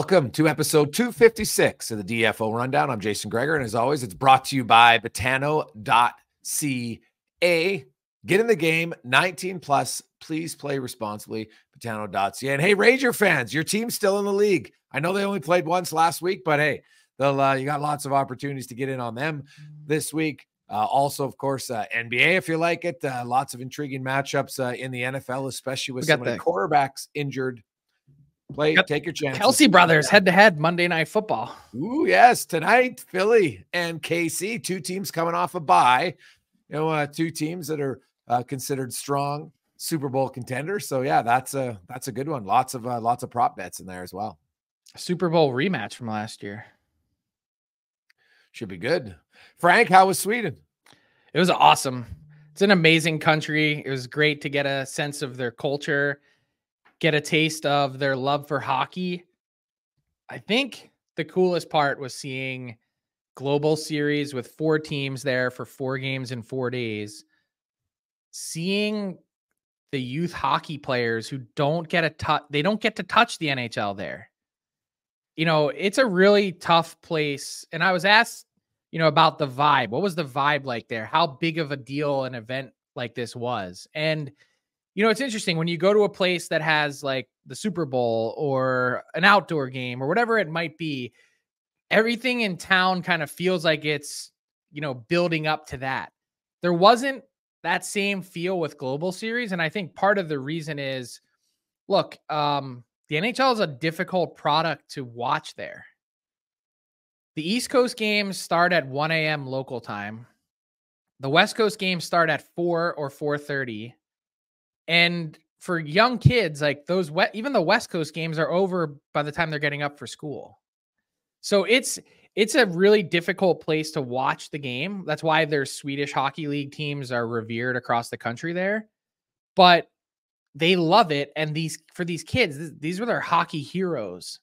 Welcome to episode 256 of the DFO Rundown. I'm Jason Greger, and as always, it's brought to you by Betano.ca. Get in the game, 19 plus. Please play responsibly. Betano.ca. And hey, Ranger fans, your team's still in the league. I know they only played once last week, but hey, you got lots of opportunities to get in on them this week. Also, of course, NBA, if you like it. Lots of intriguing matchups in the NFL, especially with so many quarterbacks injured. Take your chances. Kelsey brothers head-to-head Monday Night Football. Ooh, yes. Tonight, Philly and KC, two teams coming off a bye. Two teams that are considered strong Super Bowl contenders. So yeah, that's a good one. Lots of prop bets in there as well. Super Bowl rematch from last year. Should be good. Frank, how was Sweden? It was awesome. It's an amazing country. It was great to get a sense of their culture, get a taste of their love for hockey. I think the coolest part was seeing global series with 4 teams there for 4 games in 4 days. Seeing the youth hockey players who don't get they don't get to touch the NHL there. It's a really tough place. And I was asked, about the vibe. What was the vibe like there? How big of a deal an event like this was? And it's interesting when you go to a place that has like the Super Bowl or an outdoor game or whatever it might be, everything in town kind of feels like it's, building up to that. There wasn't that same feel with global series. And I think part of the reason is, look, the NHL is a difficult product to watch there. The East Coast games start at 1 a.m. local time. The West Coast games start at 4 or 4:30. And for young kids, like even the West Coast games are over by the time they're getting up for school. So it's a really difficult place to watch the game. That's why their Swedish hockey league teams are revered across the country there. But they love it. And for these kids, these were their hockey heroes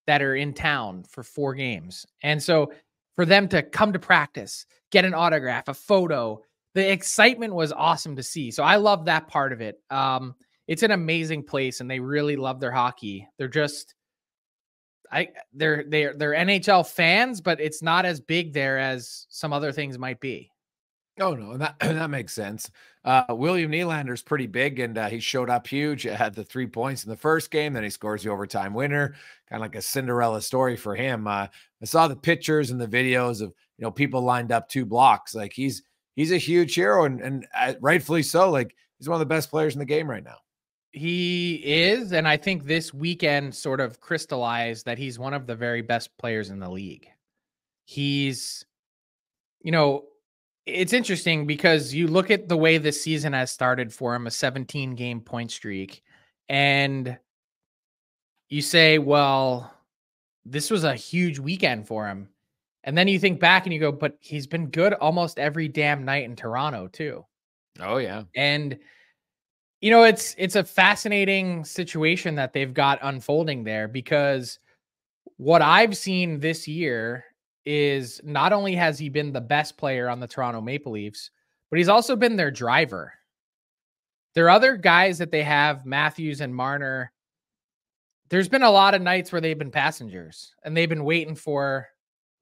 that are in town for 4 games. And so for them to come to practice, get an autograph, a photo, the excitement was awesome to see. So I love that part of it. It's an amazing place and they really love their hockey. They're just, they're NHL fans, but it's not as big there as some other things might be. Oh no, that makes sense. William Nylander's pretty big, and he showed up huge. Had the 3 points in the first game, then he scores the overtime winner. Kind of like a Cinderella story for him. I saw the pictures and the videos of people lined up 2 blocks. Like he's a huge hero, and rightfully so. Like he's one of the best players in the game right now. He is, and I think this weekend sort of crystallized that he's one of the very best players in the league. He's, it's interesting because you look at the way this season has started for him, a 17-game point streak, and you say, well, this was a huge weekend for him. And then you think back and you go, but he's been good almost every damn night in Toronto too. Oh yeah. And it's a fascinating situation that they've got unfolding there, because what I've seen this year is not only has he been the best player on the Toronto Maple Leafs, but he's also been their driver. There are other guys that they have, Matthews and Marner. There's been a lot of nights where they've been passengers and they've been waiting for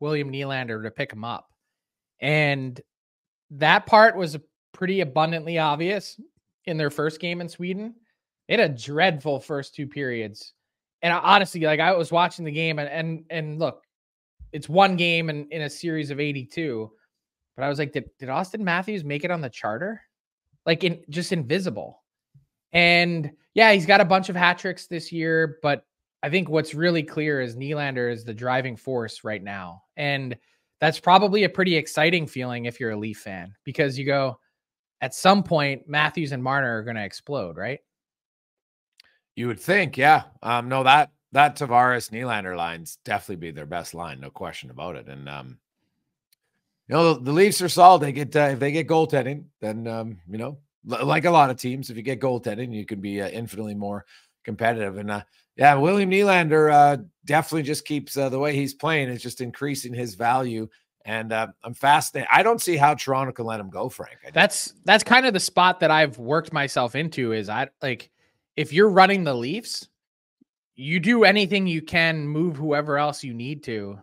William Nylander to pick him up. And that part was pretty abundantly obvious in their first game in Sweden. They had a dreadful first 2 periods. And honestly, like I was watching the game and look, it's 1 game in a series of 82. But I was like, did Austin Matthews make it on the charter? Like just invisible. And yeah, he's got a bunch of hat tricks this year, but I think what's really clear is Nylander is the driving force right now. And that's probably a pretty exciting feeling if you're a Leaf fan, because you go, at some point, Matthews and Marner are going to explode, right? You would think, yeah. No, that Tavares Nylander line's definitely be their best line, no question about it. And the Leafs are solid. They get if they get goaltending, then like a lot of teams, if you get goaltending, you can be infinitely more competitive. And yeah, William Nylander definitely just keeps the way he's playing is just increasing his value. And I'm fascinated. I don't see how Toronto can let him go, Frank. That's kind of the spot that I've worked myself into. Is if you're running the Leafs, you do anything you can, move whoever else you need to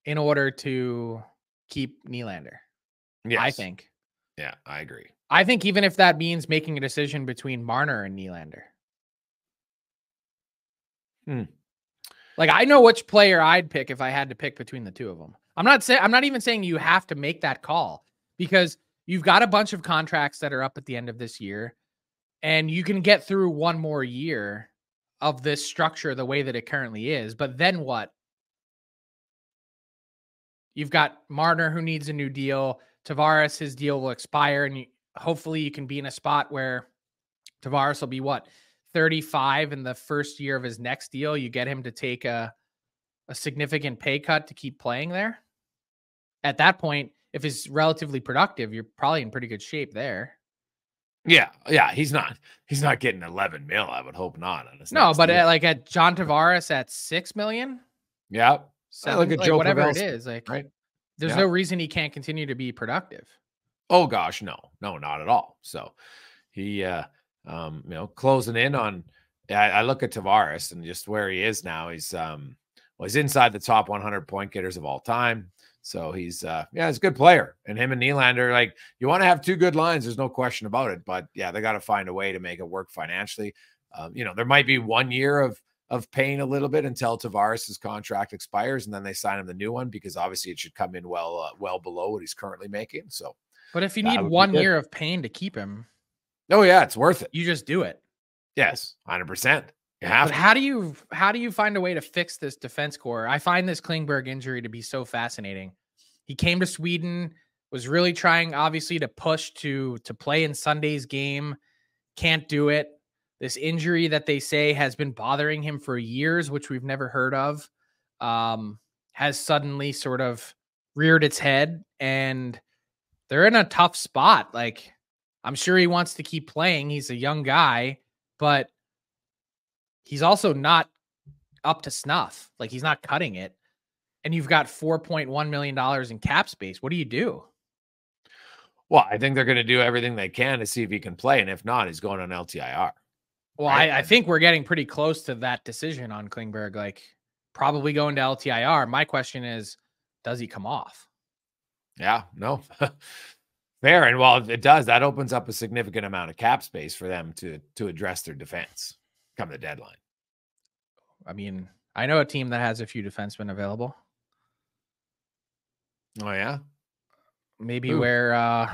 in order to keep Nylander. Yes. I think. Yeah, I agree. I think even if that means making a decision between Marner and Nylander. Like, I know which player I'd pick if I had to pick between the two of them. I'm not even saying you have to make that call, because you've got a bunch of contracts that are up at the end of this year, and you can get through one more year of this structure the way that it currently is. But then what? You've got Marner, who needs a new deal. Tavares, his deal will expire, and hopefully you can be in a spot where Tavares will be 35 in the first year of his next deal. You get him to take a significant pay cut to keep playing there. At that point, if he's relatively productive, you're probably in pretty good shape there. Yeah. He's not getting 11 mil. I would hope not. No, but at John Tavares at $6 million. Yeah. Look at Joe whatever Pavelski, it is. Like, there's no reason he can't continue to be productive. Oh gosh, no, not at all. So he, closing in on. I look at Tavares and just where he is now. He's he's inside the top 100 point getters of all time. So he's he's a good player. And him and Nylander, like, you want to have two good lines. There's no question about it. But yeah, they got to find a way to make it work financially. There might be 1 year of paying a little bit until Tavares' contract expires, and then they sign him the new one, because obviously it should come in well below what he's currently making. So, but if you need 1 year of pain to keep him, oh yeah, it's worth it. You just do it. Yes, 100%. But how do you find a way to fix this defense core? I find this Klingberg injury to be so fascinating. He came to Sweden, was really trying, obviously, to push to play in Sunday's game. Can't do it. This injury that they say has been bothering him for years, which we've never heard of, has suddenly sort of reared its head, and they're in a tough spot. Like, I'm sure he wants to keep playing. He's a young guy, but he's also not up to snuff. Like, he's not cutting it. And you've got $4.1 million in cap space. What do you do? Well, I think they're going to do everything they can to see if he can play. And if not, he's going on LTIR. Well, right? I think we're getting pretty close to that decision on Klingberg, like probably going to LTIR. My question is, does he come off? Yeah, no. Fair. And while it does, that opens up a significant amount of cap space for them to address their defense come the deadline. I mean, I know a team that has a few defensemen available. Oh, yeah? Maybe where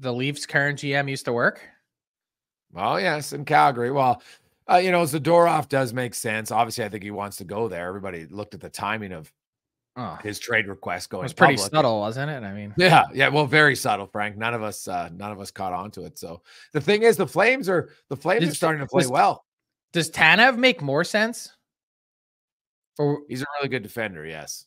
the Leafs current GM used to work. Oh, yes, in Calgary. Well, Zadorov does make sense. Obviously, I think he wants to go there. Everybody looked at the timing of his trade request going. It was pretty subtle, wasn't it? I mean, yeah. Well, very subtle, Frank. None of us caught on to it. So the thing is, the Flames are starting to play well. Does Tanev make more sense? He's a really good defender. Yes,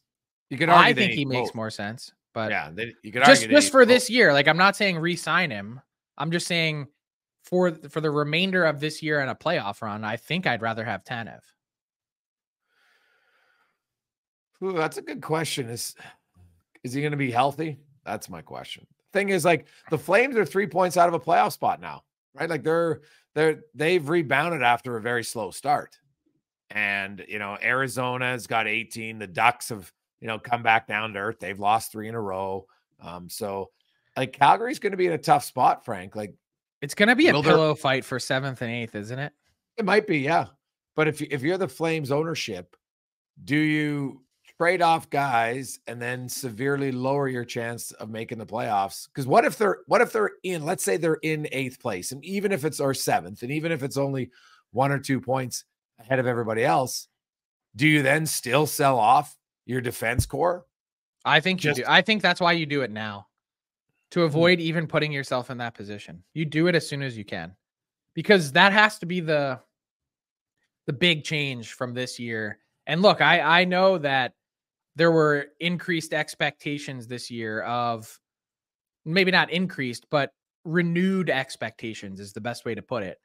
you could argue. I think he makes more sense, but yeah, you could argue just for this year. Like, I'm not saying re-sign him. I'm just saying for the remainder of this year and a playoff run, I think I'd rather have Tanev. Ooh, that's a good question. Is he going to be healthy? That's my question. Thing is, like, the Flames are 3 points out of a playoff spot now, right? Like, they've rebounded after a very slow start. And, Arizona's got 18. The Ducks have, come back down to earth. They've lost 3 in a row. So, like, Calgary's going to be in a tough spot, Frank. Like, it's going to be a pillow fight for 7th and 8th, isn't it? It might be, yeah. But if you're the Flames ownership, do you trade off guys and then severely lower your chance of making the playoffs? Because what if they're in, let's say they're in 8th place, and even if it's 7th, and even if it's only 1 or 2 points ahead of everybody else, do you then still sell off your defense core? I think you do. I think that's why you do it now, to avoid even putting yourself in that position. You do it as soon as you can, because that has to be the big change from this year. And look, I know that there were increased expectations this year of, maybe not increased, but renewed expectations is the best way to put it.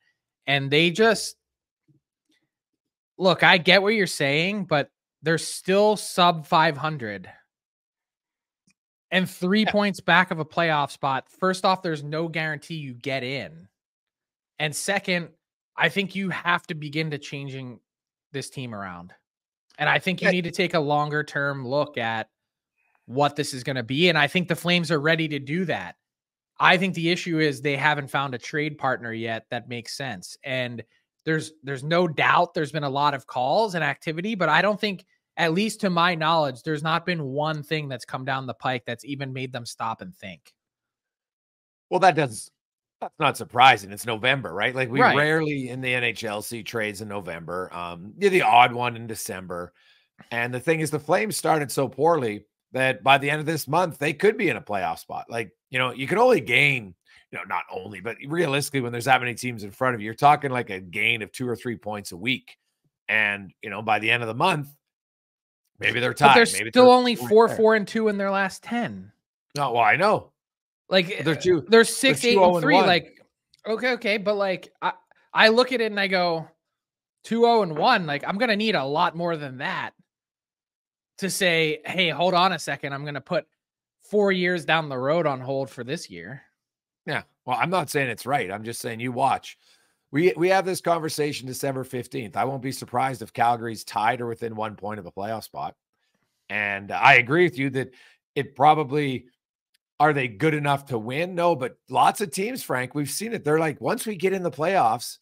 And they just, look, I get what you're saying, but they're still sub 500 and 3 points back of a playoff spot. First off, there's no guarantee you get in. And second, I think you have to begin to this team around. And I think you need to take a longer term look at what this is going to be. And I think the Flames are ready to do that. I think the issue is they haven't found a trade partner yet that makes sense. And there's no doubt there's been a lot of calls and activity, but I don't think, at least to my knowledge, there's not been one thing that's come down the pike that's even made them stop and think. Well, that's not surprising. It's November, right? Like we rarely in the NHL see trades in November. The odd one in December. And the thing is, the Flames started so poorly that by the end of this month, they could be in a playoff spot. Like, you can only gain, not only, but realistically, when there's that many teams in front of you, you're talking like a gain of 2 or 3 points a week. And, by the end of the month, maybe they're tied. But they're still only 4-4-2 in their last 10. No, well, I know. Like they're 6-8-3. Like, okay. But like, I look at it and I go 2-0-1. Like, I'm going to need a lot more than that to say, hey, hold on a second. I'm going to put 4 years down the road on hold for this year. Yeah. Well, I'm not saying it's right. I'm just saying you watch. We have this conversation December 15th. I won't be surprised if Calgary's tied or within 1 point of a playoff spot. And I agree with you that it probably, are they good enough to win? No, but lots of teams, Frank, we've seen it. They're like, once we get in the playoffs,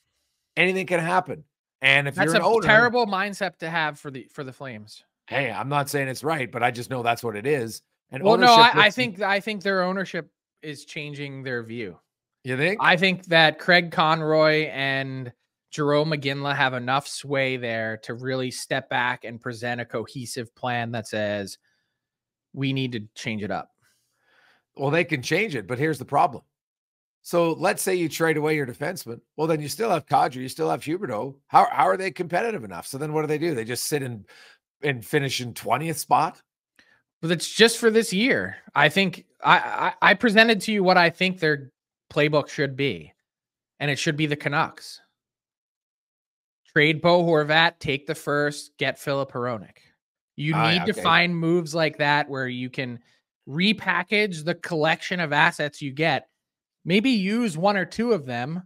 anything can happen. And if that's you're an owner, terrible mindset to have for the Flames. Hey, I'm not saying it's right, but I just know that's what it is. And well, no, I think their ownership is changing their view. You think? I think that Craig Conroy and Jerome McGinley have enough sway there to really step back and present a cohesive plan that says we need to change it up. Well, they can change it, but here's the problem. So let's say you trade away your defenseman. Well, then you still have Kadri, you still have Huberdeau. How are they competitive enough? So then what do? They just sit and finish in 20th spot? But it's just for this year. I think I presented to you what I think their playbook should be, and it should be the Canucks. Trade Bo Horvat, take the first, get Filip Hronek. You need to find moves like that where you can repackage the collection of assets you get. Maybe use 1 or 2 of them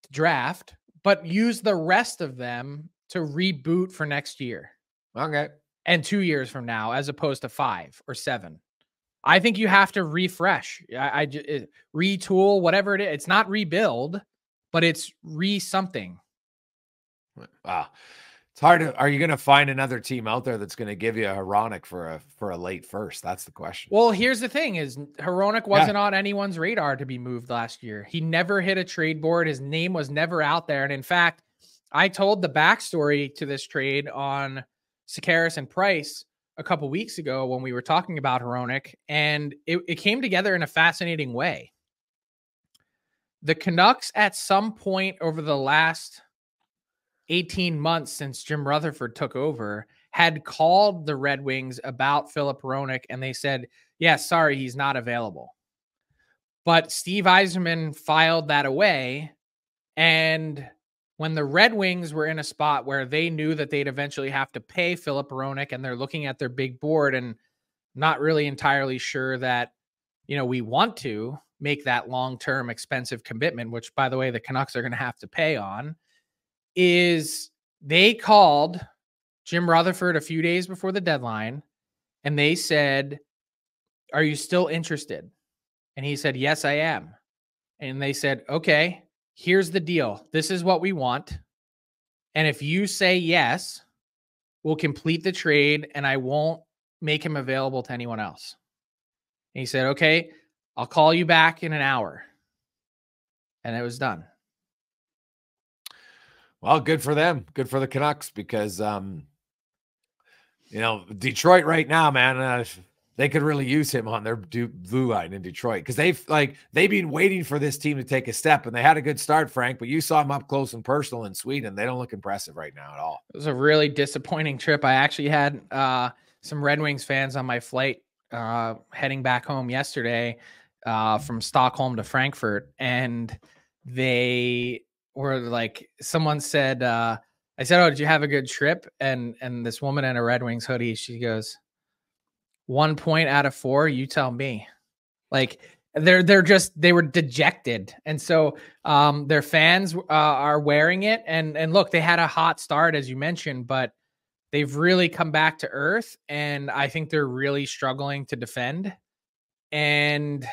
to draft, but use the rest of them to reboot for next year. Okay. And 2 years from now, as opposed to 5 or 7. I think you have to refresh. Retool, whatever it is. It's not rebuild, but it's something. Wow. It's hard to, are you going to find another team out there that's going to give you a Hronek for a late first? That's the question. Well, here's the thing is Hronek wasn't on anyone's radar to be moved last year. He never hit a trade board. His name was never out there. And in fact, I told the backstory to this trade on Sakaris and Price a couple weeks ago when we were talking about Hronek, and it came together in a fascinating way. The Canucks at some point over the last 18 months since Jim Rutherford took over had called the Red Wings about Filip Hronek, and they said, yeah, sorry, he's not available. But Steve Yzerman filed that away, and when the Red Wings were in a spot where they knew that they'd eventually have to pay Filip Hronek, and they're looking at their big board and not really entirely sure that, we want to make that long-term expensive commitment, which, by the way, the Canucks are going to have to pay on, is they called Jim Rutherford a few days before the deadline, and they said, are you still interested? And he said, yes, I am. And they said, okay, here's the deal. This is what we want. And if you say yes, we'll complete the trade and I won't make him available to anyone else. And he said, okay, I'll call you back in an hour. And it was done. Well, good for them. Good for the Canucks because, Detroit right now, man, they could really use him on their blue line in Detroit because they've been waiting for this team to take a step, and they had a good start, Frank, but you saw them up close and personal in Sweden. They don't look impressive right now at all. It was a really disappointing trip. I actually had some Red Wings fans on my flight heading back home yesterday from Stockholm to Frankfurt, and they were like, someone said, I said, oh, did you have a good trip? And this woman in a Red Wings hoodie, she goes, 1 point out of 4, you tell me. Like, They were dejected. And so their fans are wearing it. And look, they had a hot start, as you mentioned, but they've really come back to earth. And I think they're really struggling to defend. And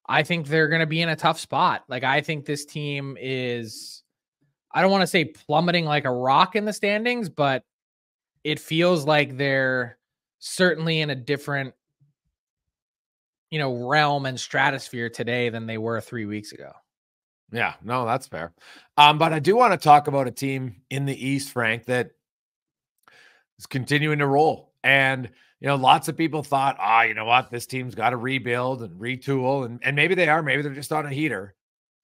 I think they're going to be in a tough spot. Like, I think this team is, I don't want to say plummeting like a rock in the standings, but it feels like they're certainly in a different, realm and stratosphere today than they were 3 weeks ago. Yeah, no, that's fair. But I do want to talk about a team in the East, Frank, that is continuing to roll. And, lots of people thought, you know what, this team's got to rebuild and retool. And maybe they are, maybe they're just on a heater.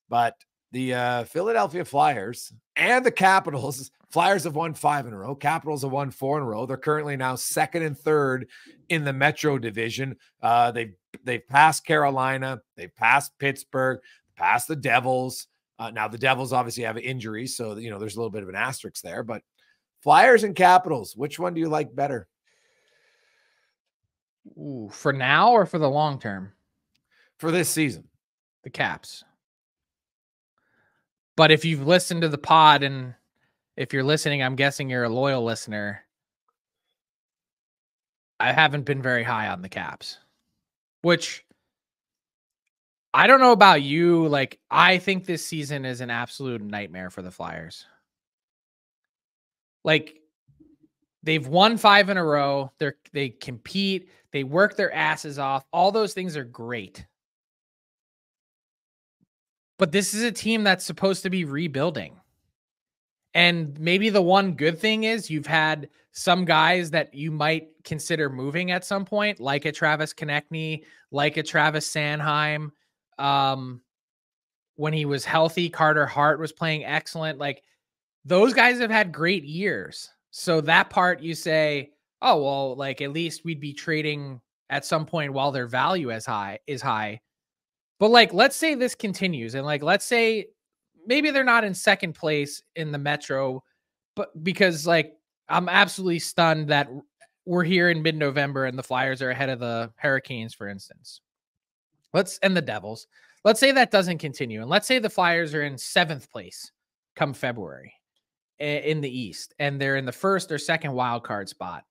But the Philadelphia Flyers and the Capitals, Flyers have won 5 in a row. Capitals have won 4 in a row. They're currently now 2nd and 3rd in the Metro Division. They've passed Carolina. They've passed Pittsburgh, passed the Devils. Now the Devils obviously have injuries, so there's a little bit of an asterisk there. But Flyers and Capitals, which one do you like better? Ooh, for now or for the long term? For this season. The Caps. But if you've listened to the pod, and if you're listening, I'm guessing you're a loyal listener, I haven't been very high on the Caps, which I don't know about you. Like, I think this season is an absolute nightmare for the Flyers. Like, they've won 5 in a row. They compete. They work their asses off. All those things are great. But this is a team that's supposed to be rebuilding. And maybe the one good thing is you've had some guys that you might consider moving at some point, like a Travis Konechny, like a Travis Sanheim. When he was healthy, Carter Hart was playing excellent. Like, those guys have had great years. So that part you say, oh, well, like, at least we'd be trading at some point while their value is high. But, like, let's say this continues, and, like, let's say maybe they're not in 2nd place in the Metro, but because, like, I'm absolutely stunned that we're here in mid-November and the Flyers are ahead of the Hurricanes, for instance. And the Devils. Let's say that doesn't continue, and let's say the Flyers are in 7th place come February in the East, and they're in the 1st or 2nd wild card spot.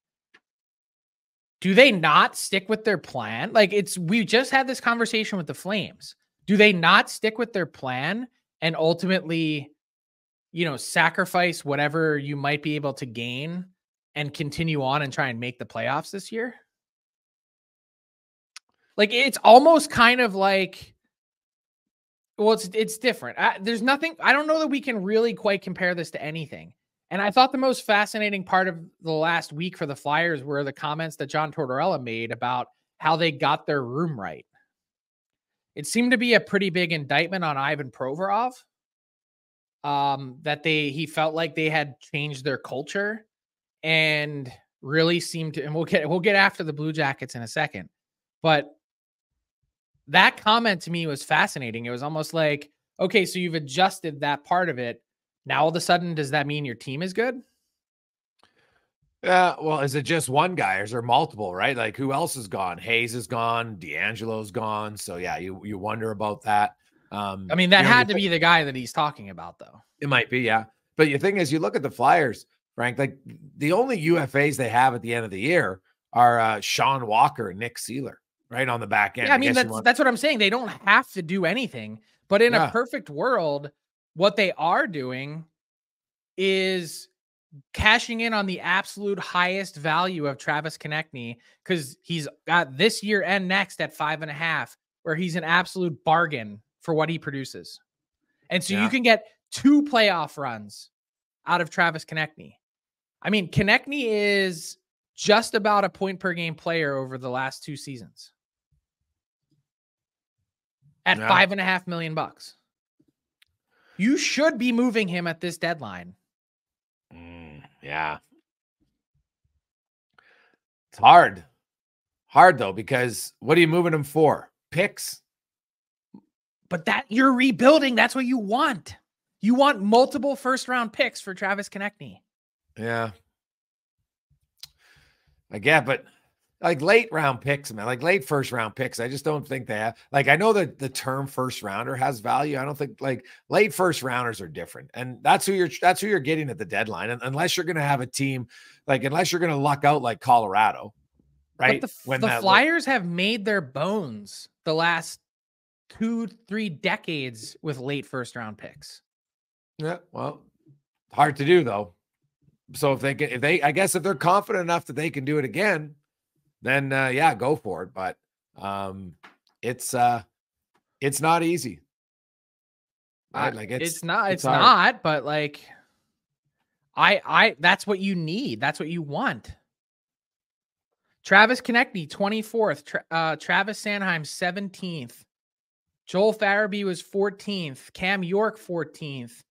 Do they not stick with their plan? Like, we just had this conversation with the Flames. Do they not stick with their plan and ultimately, sacrifice whatever you might be able to gain and continue on and try and make the playoffs this year? Like, it's almost kind of like, well, it's different. There's nothing, I don't know that we can really quite compare this to anything. And I thought the most fascinating part of the last week for the Flyers were the comments that John Tortorella made about how they got their room right. It seemed to be a pretty big indictment on Ivan Provorov, that he felt like they had changed their culture and really seemed to, and we'll get after the Blue Jackets in a second. But that comment to me was fascinating. It was almost like, okay, so you've adjusted that part of it. Now, all of a sudden, does that mean your team is good? Yeah, well, is it just one guy or is there multiple, right? Like, who else is gone? Hayes is gone. D'Angelo's gone. So, yeah, you wonder about that. I mean, that had to be the guy that he's talking about, though. It might be, yeah. But the thing is, you look at the Flyers, Frank, like, the only UFAs they have at the end of the year are Sean Walker and Nick Seeler, right, on the back end. Yeah, I mean, that's what I'm saying. They don't have to do anything. But in a perfect world, what they are doing is cashing in on the absolute highest value of Travis Konechny, because he's got this year and next at 5.5, where he's an absolute bargain for what he produces. And so you can get 2 playoff runs out of Travis Konechny. I mean, Konechny is just about a point per game player over the last 2 seasons at $5.5 million. You should be moving him at this deadline. Yeah. It's hard. Hard, though, because what are you moving him for? Picks? But that you're rebuilding. That's what you want. You want multiple first-round picks for Travis Konechny. Yeah. I get, but like late round picks, man, like late first round picks. I just don't think they have, like, I know that the term first rounder has value. I don't think like late first rounders are different. And that's who you're getting at the deadline. And unless you're going to have a team, like, unless you're going to luck out like Colorado, But right? When the that, Flyers have made their bones the last 2-3 decades with late first round picks. yeah, well, hard to do though. So I guess if they're confident enough that they can do it again, then yeah, go for it. But it's not easy, right? Like it's hard. not, but like that's what you need. That's what you want. Travis Konechny, 24th. Travis Sanheim, 17th. Joel Farabee was 14th. Cam York, 14th.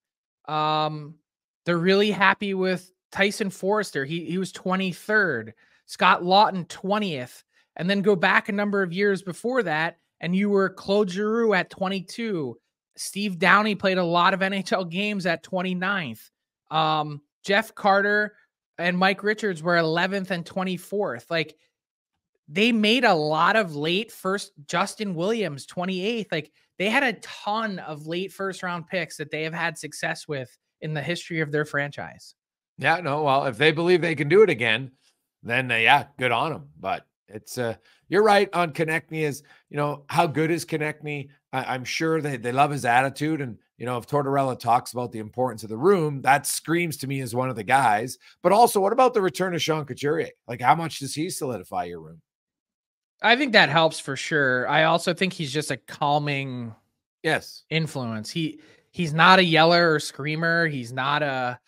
They're really happy with Tyson Forrester. He was 23rd. Scott Lawton, 20th. And then go back a number of years before that, and you were Claude Giroux at 22. Steve Downey played a lot of NHL games at 29th. Jeff Carter and Mike Richards were 11th and 24th. Like, they made a lot of late first. Justin Williams, 28th. Like, they had a ton of late first round picks that they have had success with in the history of their franchise. Yeah, no, well, if they believe they can do it again, then yeah, good on them. But it's you're right on Konechny. Is, you know, how good is Konechny? I'm sure they love his attitude. And, you know, if Tortorella talks about the importance of the room, that screams to me as one of the guys. But also, what about the return of Sean Couturier? Like, how much does he solidify your room? I think that helps for sure. I also think he's just a calming influence. He's not a yeller or screamer. He's not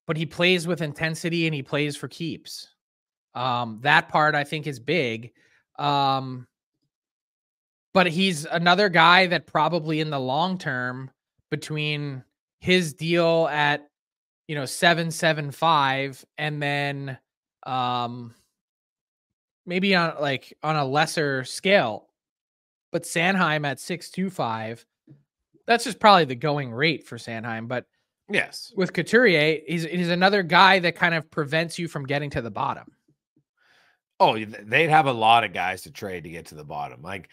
but he plays with intensity and he plays for keeps. That part I think is big. But he's another guy that probably in the long term, between his deal at, you know, 7.75 and then maybe on a lesser scale, but Sanheim at 6.25, that's just probably the going rate for Sanheim. But yes, with Couturier, he's another guy that kind of prevents you from getting to the bottom. Oh, they'd have a lot of guys to trade to get to the bottom. Like,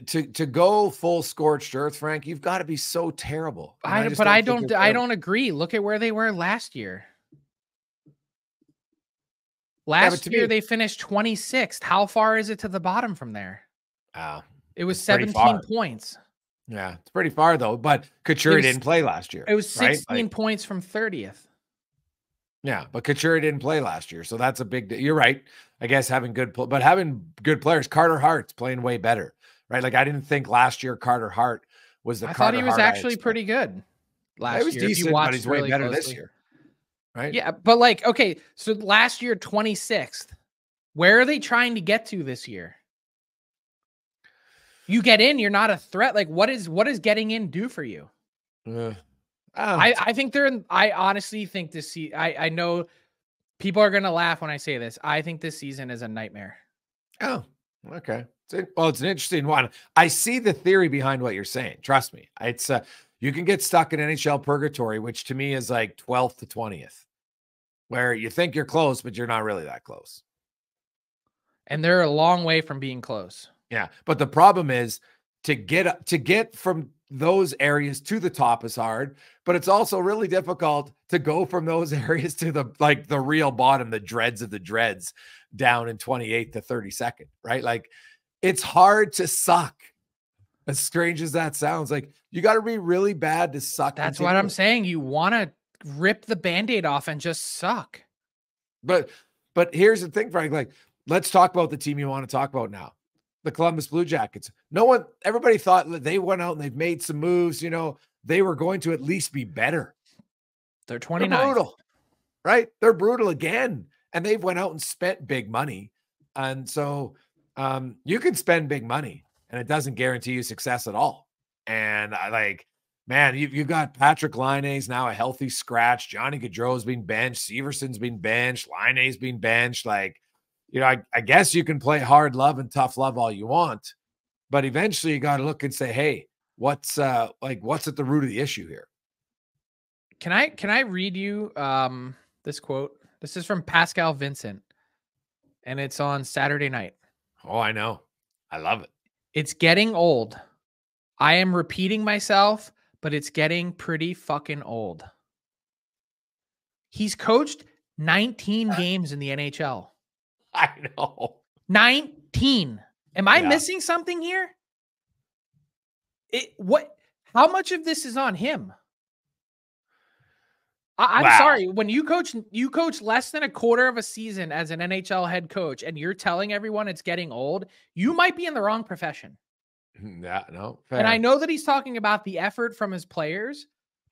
to go full scorched earth, Frank, you've got to be so terrible. I don't agree. Look at where they were last year. Last year they finished 26th. How far is it to the bottom from there? It was 17 points. Yeah, it's pretty far though. But Couturier didn't play last year. It was 16 points from 30th. Yeah, but Couturier didn't play last year, so that's a big. You're right. I guess having good players. Carter Hart's playing way better, right? Like, I didn't think last year Carter Hart was the. I thought he was actually pretty good last year. He was decent, but he's way better this year. Right? Yeah, but like, okay, so last year 26th. Where are they trying to get to this year? You get in, you're not a threat. Like, what is getting in do for you? I think I honestly think this season. I know people are gonna laugh when I say this. I think this season is a nightmare. Oh, okay. Well, it's an interesting one. I see the theory behind what you're saying. Trust me. It's you can get stuck in NHL purgatory, which to me is like 12th to 20th, where you think you're close, but you're not really that close. And they're a long way from being close. Yeah. But the problem is to get from those areas to the top is hard, but it's also really difficult to go from those areas to the real bottom, the dregs of the dregs, down in 28th to 32nd, right? Like, it's hard to suck. As strange as that sounds, like, you got to be really bad to suck. That's what I'm saying. You want to rip the Band-Aid off and just suck. But here's the thing, Frank, like, let's talk about the team you want to talk about now. The Columbus Blue Jackets. Everybody thought that they went out and they've made some moves. You know, they were going to at least be better. They're 29. They're brutal, right? They're brutal again. And they've went out and spent big money. And so you can spend big money and it doesn't guarantee you success at all. And man, you've got Patrick Laine's now a healthy scratch. Johnny Gaudreau's been benched. Severson's been benched. Laine's been benched. Like, you know, I guess you can play hard love and tough love all you want, but eventually you got to look and say, hey, what's at the root of the issue here? Can I read you this quote? This is from Pascal Vincent. and it's on Saturday night. Oh, I know. I love it. It's getting old. I am repeating myself, but it's getting pretty fucking old. He's coached 19 games in the NHL. I know. 19. Am I missing something here? How much of this is on him? I'm sorry. When you coach less than a quarter of a season as an NHL head coach, and you're telling everyone it's getting old, you might be in the wrong profession. Yeah, no. Fair. And I know that he's talking about the effort from his players,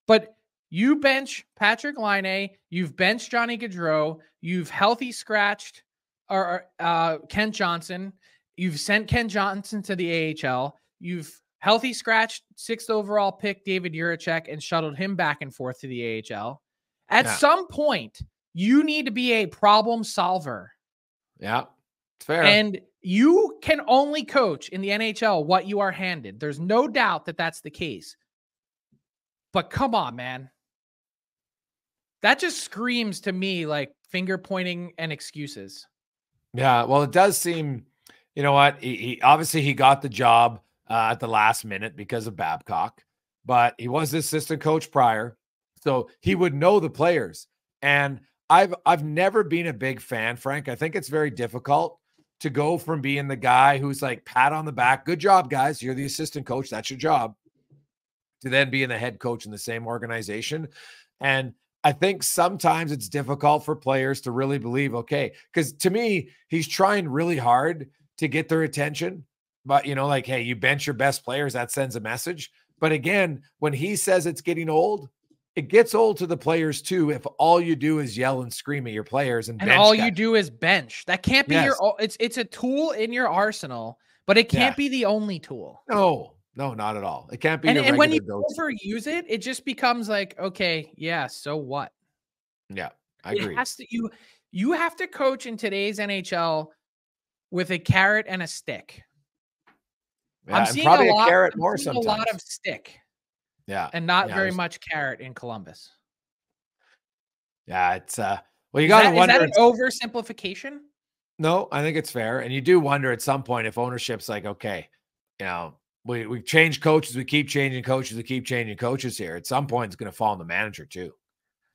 but you bench Patrick Laine, you've benched Johnny Gaudreau, you've healthy scratched Kent Johnson, you've sent Kent Johnson to the AHL, you've healthy scratched 6th overall pick David Jiricek and shuttled him back and forth to the AHL. At some point, you need to be a problem solver. Yeah, it's fair. And you can only coach in the NHL what you are handed. There's no doubt that that's the case. But come on, man. That just screams to me like finger pointing and excuses. Yeah, well, it does seem, you know what? He obviously he got the job at the last minute because of Babcock, but he was the assistant coach prior, so he would know the players. And I've never been a big fan, Frank. I think it's very difficult to go from being the guy who's like pat on the back, good job, guys, you're the assistant coach, that's your job, to then being the head coach in the same organization. And I think sometimes it's difficult for players to really believe, okay, because to me, he's trying really hard to get their attention. But, you know, like, hey, you bench your best players, that sends a message. But again, when he says it's getting old, it gets old to the players too. If all you do is yell and scream at your players and bench all guys. You do is bench, that can't be it's a tool in your arsenal, but it can't be the only tool. No, not at all. It can't be. And when you overuse it, it just becomes like, okay, yeah, so what? Yeah, I agree. It has to, you have to coach in today's NHL with a carrot and a stick. Yeah, I'm seeing probably a carrot more sometimes. A lot of stick. Yeah. And not very much carrot in Columbus. Yeah, it's well, you got to wonder. Is that an oversimplification? No, I think it's fair. And you do wonder at some point if ownership's like, okay, you know, we change coaches, we keep changing coaches, we keep changing coaches here. At some point, it's going to fall on the manager too.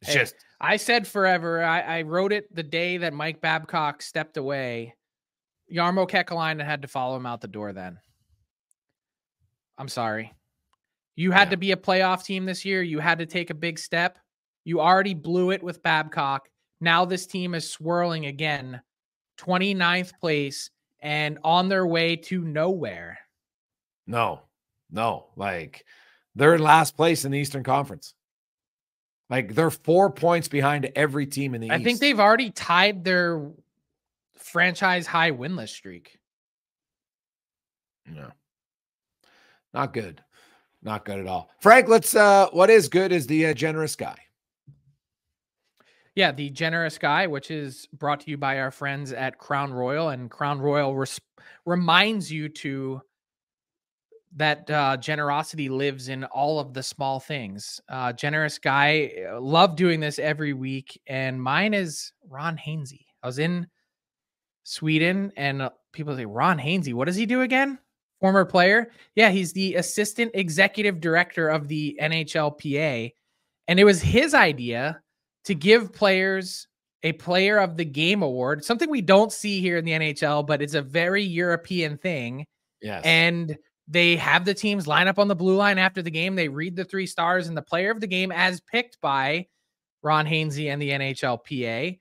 It's just. I said forever. I wrote it the day that Mike Babcock stepped away. Jarmo Kekalainen had to follow him out the door then. I'm sorry. You had to be a playoff team this year. You had to take a big step. You already blew it with Babcock. Now this team is swirling again, 29th place and on their way to nowhere. No. Like they're in last place in the Eastern Conference. Like they're 4 points behind every team in the East. I think they've already tied their franchise high winless streak. No. Not good. Not good at all. Frank, let's what is good is the generous guy. Yeah, the generous guy, which is brought to you by our friends at Crown Royal, and Crown Royal reminds you that generosity lives in all of the small things. Generous guy, love doing this every week, and mine is Ron Hainsey. I was in Sweden, and people say, Ron Hainsey, what does he do again? Former player. Yeah, he's the assistant executive director of the NHLPA. And it was his idea to give players a player of the game award, something we don't see here in the NHL, but it's a very European thing. Yes. And they have the teams line up on the blue line after the game. They read the 3 stars and the player of the game as picked by Ron Hainsey and the NHLPA.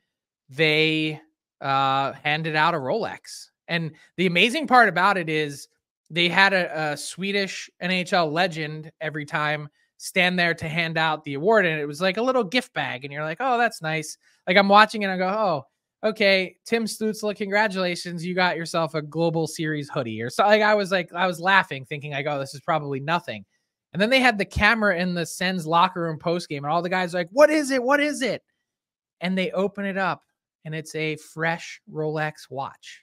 They handed out a Rolex. And the amazing part about it is they had a Swedish NHL legend every time stand there to hand out the award. And it was like a little gift bag. And you're like, oh, that's nice. Like I'm watching it and I go, oh, okay, Tim Stutzle, congratulations. You got yourself a Global Series hoodie or so. I was laughing thinking like, oh, this is probably nothing. And then they had the camera in the Sens locker room postgame and all the guys are like, what is it? What is it? And they open it up and it's a fresh Rolex watch.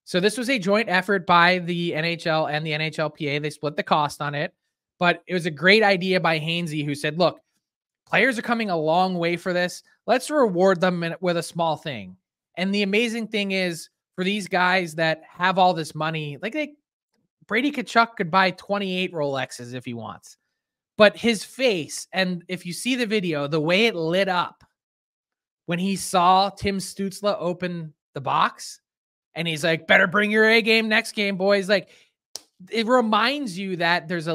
So this was a joint effort by the NHL and the NHLPA. They split the cost on it, but it was a great idea by Hainsey, who said, look, players are coming a long way for this. Let's reward them with a small thing. And the amazing thing is for these guys that have all this money. Like Brady Tkachuk could buy 28 Rolexes if he wants. But his face, and if you see the video, the way it lit up when he saw Tim Stutzle open the box, and he's like, better bring your A game next game, boys. Like, it reminds you that there's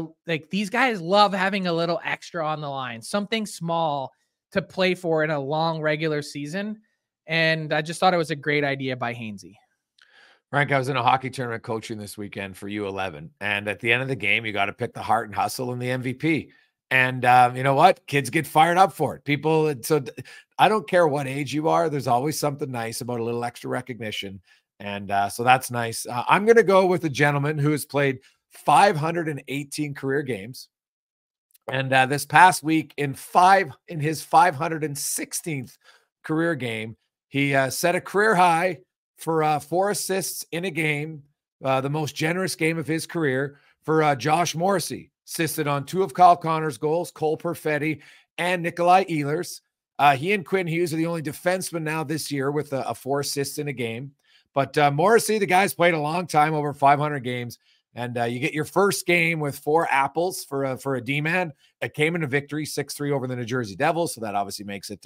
these guys love having a little extra on the line, something small to play for in a long regular season. And I just thought it was a great idea by Hainsey. Frank, I was in a hockey tournament coaching this weekend for U11. And at the end of the game, you got to pick the heart and hustle and the MVP. And you know what? Kids get fired up for it. People, so I don't care what age you are. There's always something nice about a little extra recognition. And so that's nice. I'm going to go with a gentleman who has played 518 career games. And this past week in his 516th career game, he set a career high for 4 assists in a game, the most generous game of his career for Josh Morrissey. Assisted on 2 of Kyle Connor's goals, Cole Perfetti and Nikolai Ehlers. He and Quinn Hughes are the only defensemen now this year with a 4 assists in a game. But Morrissey, the guy's played a long time, over 500 games. And you get your first game with 4 apples for a D-man. It came in a victory, 6-3 over the New Jersey Devils. So that obviously makes it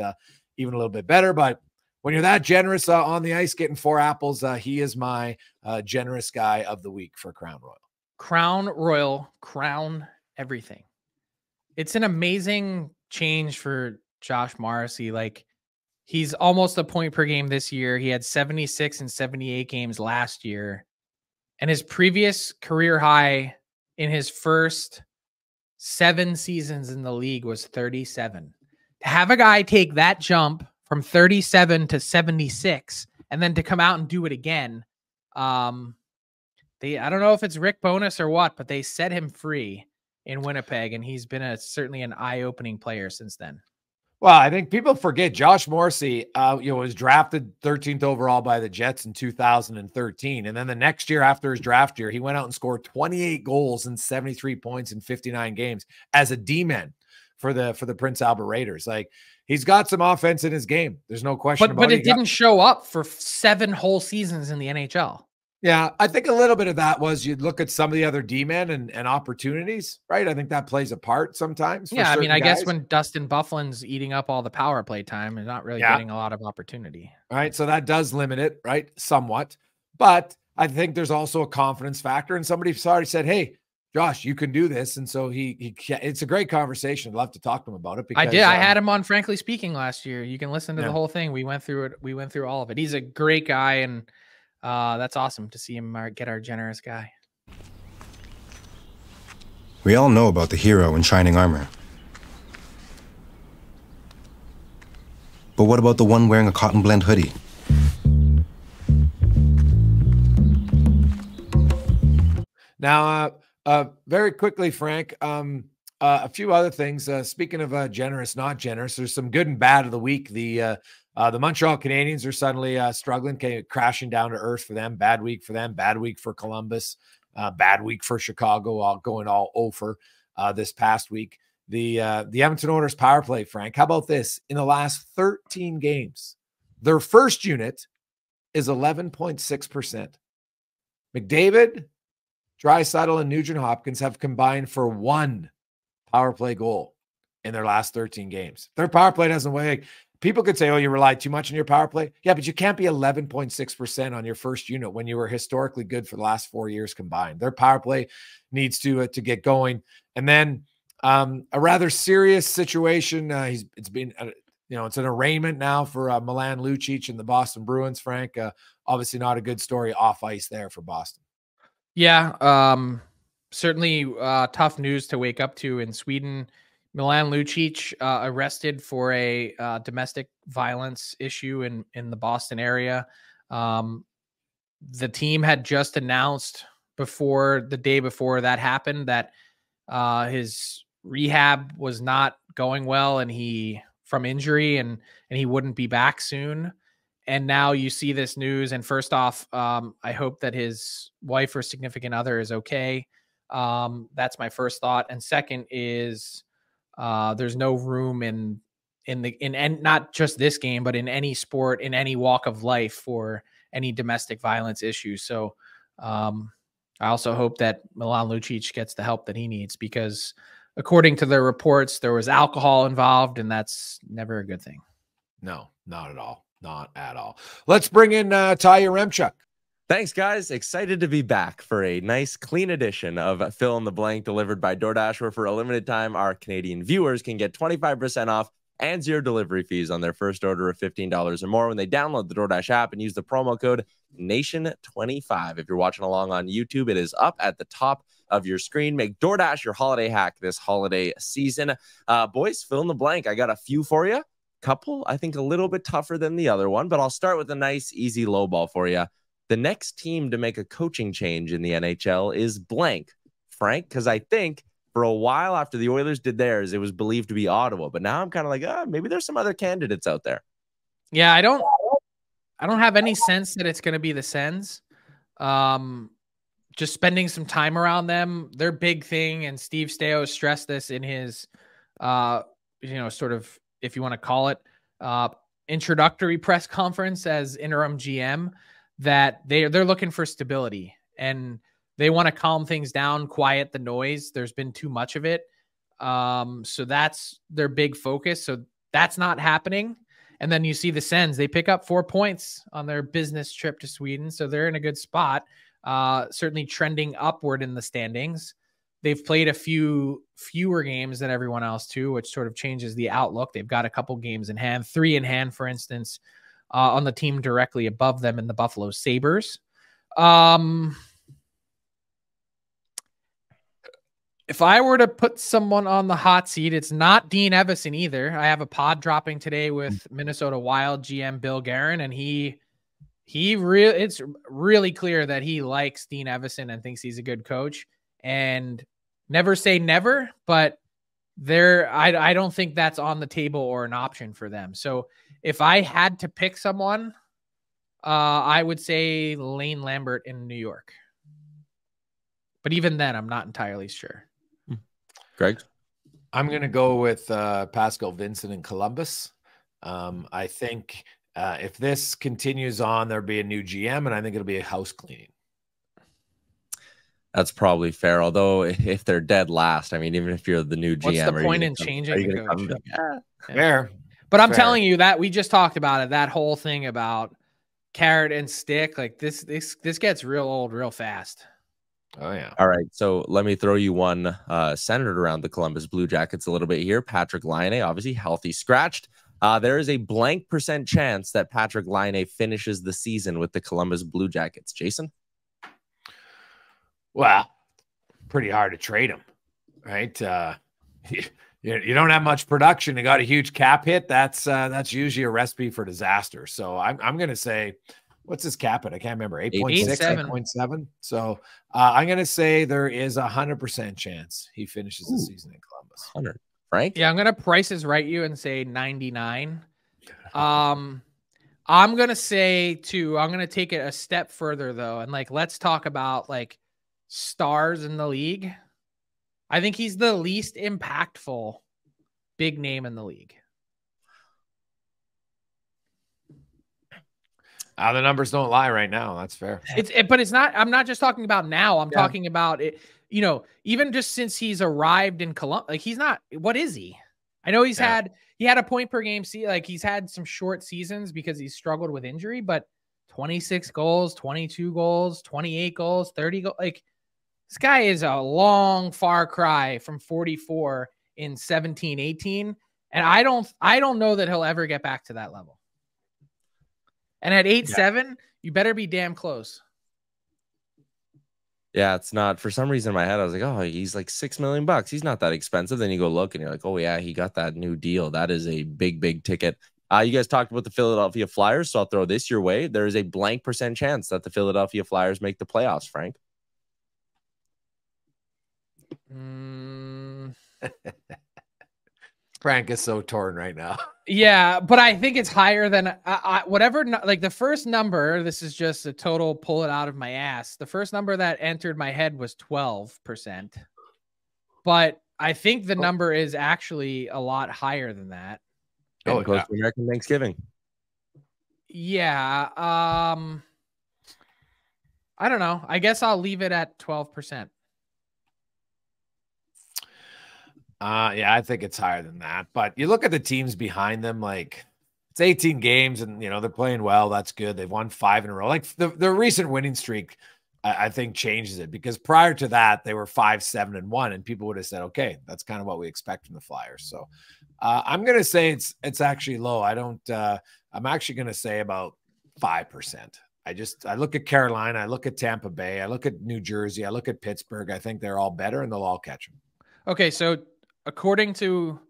even a little bit better. But when you're that generous on the ice, getting 4 apples, he is my generous guy of the week for Crown Royal. Crown Royal, crown everything. It's an amazing change for Josh Morrissey. Like, he's almost a point per game this year. He had 76 and 78 games last year. And his previous career high in his first 7 seasons in the league was 37. To have a guy take that jump from 37 to 76 and then to come out and do it again, I don't know if it's Rick Bowness or what, but they set him free in Winnipeg, and he's been certainly an eye-opening player since then. Well, I think people forget Josh Morrissey, was drafted 13th overall by the Jets in 2013. And then the next year after his draft year, he went out and scored 28 goals and 73 points in 59 games as a D-man for the Prince Albert Raiders. Like, he's got some offense in his game. There's no question about it. But it didn't show up for 7 whole seasons in the NHL. Yeah, I think a little bit of that was you'd look at some of the other D-men and opportunities, right? I think that plays a part sometimes. Yeah, I mean, I guess when Dustin Byfuglien's eating up all the power play time and not really getting a lot of opportunity. Right, so that does limit it, right, somewhat. But I think there's also a confidence factor, and somebody's already said, hey, Josh, you can do this. And so it's a great conversation. I'd love to talk to him about it. Because, I did. I had him on Frankly Speaking last year. You can listen to the whole thing. We went through it. We went through all of it. He's a great guy, and that's awesome to see him get our generous guy. We all know about the hero in shining armor. But what about the one wearing a cotton blend hoodie? Now, very quickly, Frank, a few other things. Speaking of generous, not generous, there's some good and bad of the week. The Montreal Canadiens are suddenly struggling, crashing down to earth for them. Bad week for them. Bad week for Columbus. Bad week for Chicago, going all over this past week. The Edmonton Oilers power play, Frank. How about this? In the last 13 games, their first unit is 11.6%. McDavid, Draisaitl, and Nugent-Hopkins have combined for 1 power play goal in their last 13 games. Their power play doesn't weigh. People could say, oh, you rely too much on your power play. Yeah, but you can't be 11.6% on your first unit when you were historically good for the last 4 years combined. Their power play needs to get going. And then a rather serious situation. It's been, it's an arraignment now for Milan Lucic and the Boston Bruins, Frank. Obviously not a good story off ice there for Boston. Yeah, certainly tough news to wake up to in Sweden. Milan Lucic arrested for a domestic violence issue in the Boston area. The team had just announced the day before that happened that his rehab was not going well and from injury and he wouldn't be back soon. And now you see this news. And first off, I hope that his wife or significant other is okay. That's my first thought. And second is there's no room in not just this game, but in any sport, in any walk of life for any domestic violence issues. So I also hope that Milan Lucic gets the help that he needs, because according to the reports, there was alcohol involved, and that's never a good thing. No, not at all. Not at all. Let's bring in Ty Yaremchuk. Thanks, guys. Excited to be back for a nice, clean edition of Fill in the Blank delivered by DoorDash, where for a limited time, our Canadian viewers can get 25% off and 0 delivery fees on their first order of $15 or more when they download the DoorDash app and use the promo code NATION25. If you're watching along on YouTube, it is up at the top of your screen. Make DoorDash your holiday hack this holiday season. Boys, fill in the blank. I got a few for you. Couple, I think a little bit tougher than the other one, but I'll start with a nice, easy low ball for you. The next team to make a coaching change in the NHL is blank, Frank, because I think for a while after the Oilers did theirs, it was believed to be Ottawa, but now I'm kind of like, maybe there's some other candidates out there. Yeah, I don't have any sense that it's going to be the Sens. Just spending some time around them, their big thing, and Steve Staios stressed this in his, sort of, if you want to call it, introductory press conference as interim GM, that they're looking for stability and they want to calm things down, quiet the noise. There's been too much of it. So that's their big focus. So that's not happening. And then you see the Sens, they pick up 4 points on their business trip to Sweden. So they're in a good spot, certainly trending upward in the standings. They've played a few fewer games than everyone else too, which sort of changes the outlook. They've got a couple games in hand, 3 in hand, for instance, on the team directly above them in the Buffalo Sabres. If I were to put someone on the hot seat, it's not Dean Evason either. I have a pod dropping today with Minnesota Wild GM Bill Guerin, and it's really clear that he likes Dean Evason and thinks he's a good coach. And never say never, but I don't think that's on the table or an option for them. So if I had to pick someone, I would say Lane Lambert in New York. But even then, I'm not entirely sure. Greg? I'm going to go with Pascal Vincent in Columbus. I think if this continues on, there'll be a new GM, and I think it'll be a house cleaning. That's probably fair. Although if they're dead last, I mean, even if you're the new GM, what's the point in changing the coach? Fair. But I'm telling you that we just talked about it. That whole thing about carrot and stick, like this gets real old real fast. Oh yeah. All right. So let me throw you one centered around the Columbus Blue Jackets a little bit here. Patrick Laine, obviously healthy, scratched. There is a blank % chance that Patrick Laine finishes the season with the Columbus Blue Jackets. Jason? Well, pretty hard to trade him, right? You don't have much production. You got a huge cap hit. That's usually a recipe for disaster. So I'm going to say, what's his cap hit? I can't remember. 8.6, 8.7. So I'm going to say there is 100% chance he finishes the season in Columbus. 100. Frank? Yeah, I'm going to prices right you and say 99. I'm going to say too, I'm going to take it a step further though. And let's talk about stars in the league. I think he's the least impactful big name in the league. The numbers don't lie right now. That's fair. But it's not. I'm not just talking about now. I'm talking about it. Even just since he's arrived in Columbus, he's not. What is he? I know he had a point per game. He's had some short seasons because he's struggled with injury. But 26 goals, 22 goals, 28 goals, 30 goals. This guy is a long far cry from 44 in 17-18. And I don't know that he'll ever get back to that level. And at 8.7, you better be damn close. Yeah, it's not. For some reason in my head, I was like, oh, he's like $6 million. He's not that expensive. Then you go look and you're like, oh, yeah, he got that new deal. That is a big, big ticket. You guys talked about the Philadelphia Flyers, so I'll throw this your way. There is a blank % chance that the Philadelphia Flyers make the playoffs, Frank. Frank is so torn right now. Yeah, but I think it's higher than whatever. The first number, this is just a total pull it out of my ass. The first number that entered my head was 12%. But I think the number is actually a lot higher than that. Close to American Thanksgiving. Yeah. I don't know. I guess I'll leave it at 12%. Yeah, I think it's higher than that. But you look at the teams behind them, like it's 18 games and, they're playing well. That's good. They've won 5 in a row. Like the recent winning streak, I think changes it, because prior to that, they were 5-7-1, and people would have said, okay, that's kind of what we expect from the Flyers. So I'm going to say it's actually low. I'm actually going to say about 5%. I look at Carolina, I look at Tampa Bay, I look at New Jersey, I look at Pittsburgh. I think they're all better and they'll all catch them. Okay, so according to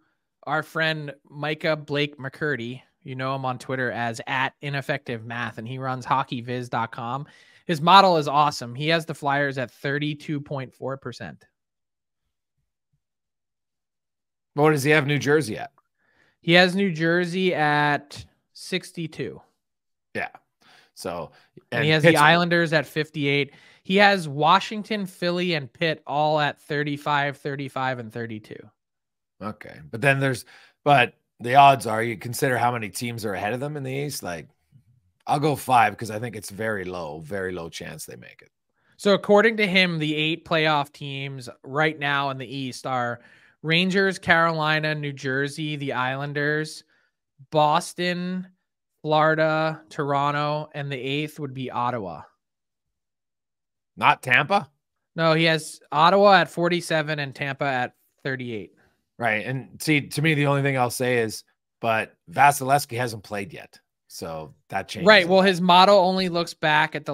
our friend Micah Blake McCurdy, you know him on Twitter as @ineffectivemath, and he runs hockeyviz.com. His model is awesome. He has the Flyers at 32.4%. What does he have New Jersey at? He has New Jersey at 62. Yeah. So, and he has the Islanders at 58. He has Washington, Philly, and Pitt all at 35, 35, and 32. Okay. But then but the odds are, you consider how many teams are ahead of them in the East. Like, I'll go 5 because I think it's very low chance they make it. So according to him, the 8 playoff teams right now in the East are Rangers, Carolina, New Jersey, the Islanders, Boston, Florida, Toronto, and the 8th would be Ottawa. Not Tampa? No, he has Ottawa at 47 and Tampa at 38. Right. And see, to me, the only thing I'll say is, but Vasilevsky hasn't played yet. So that changes. Right. Well, his model only looks back at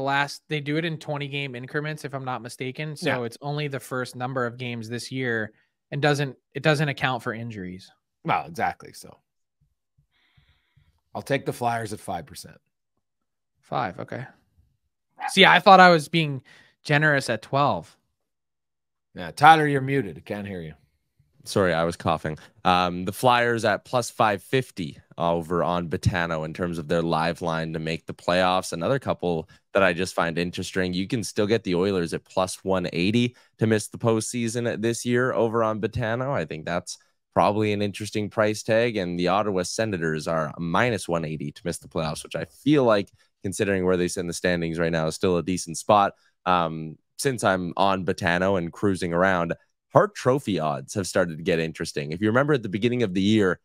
they do it in 20-game increments, if I'm not mistaken. So It's only the first number of games this year, and it doesn't account for injuries. Well, exactly. So I'll take the Flyers at 5%. 5. Okay. See, I thought I was being generous at 12. Yeah. Tyler, you're muted. I can't hear you. Sorry, I was coughing. The Flyers at plus 550 over on Betano in terms of their live line to make the playoffs. Another couple that I just find interesting. You can still get the Oilers at plus 180 to miss the postseason this year over on Betano. I think that's probably an interesting price tag. And the Ottawa Senators are minus 180 to miss the playoffs, which I feel like, considering where they sit in the standings right now, is still a decent spot. Since I'm on Betano and cruising around, Hart Trophy odds have started to get interesting. If you remember at the beginning of the year,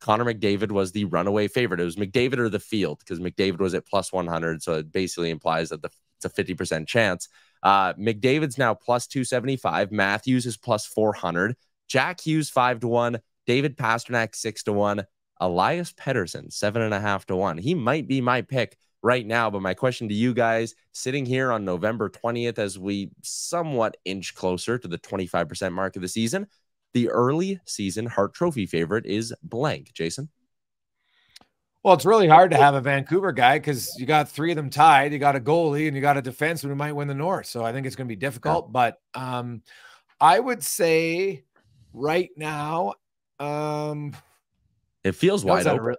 Connor McDavid was the runaway favorite. It was McDavid or the field, because McDavid was at plus 100. So it basically implies that it's a 50% chance. McDavid's now plus 275. Matthews is plus 400. Jack Hughes 5-1. David Pastrnak 6-1. Elias Pettersson 7.5-1. He might be my pick right now, but my question to you guys, sitting here on November 20th as we somewhat inch closer to the 25% mark of the season, the early season Hart Trophy favorite is blank. Jason? Well, it's really hard to have a Vancouver guy because you got 3 of them tied. You got a goalie and you got a defenseman who might win the North. So I think it's going to be difficult. Yeah. But I would say right now, it feels wide open.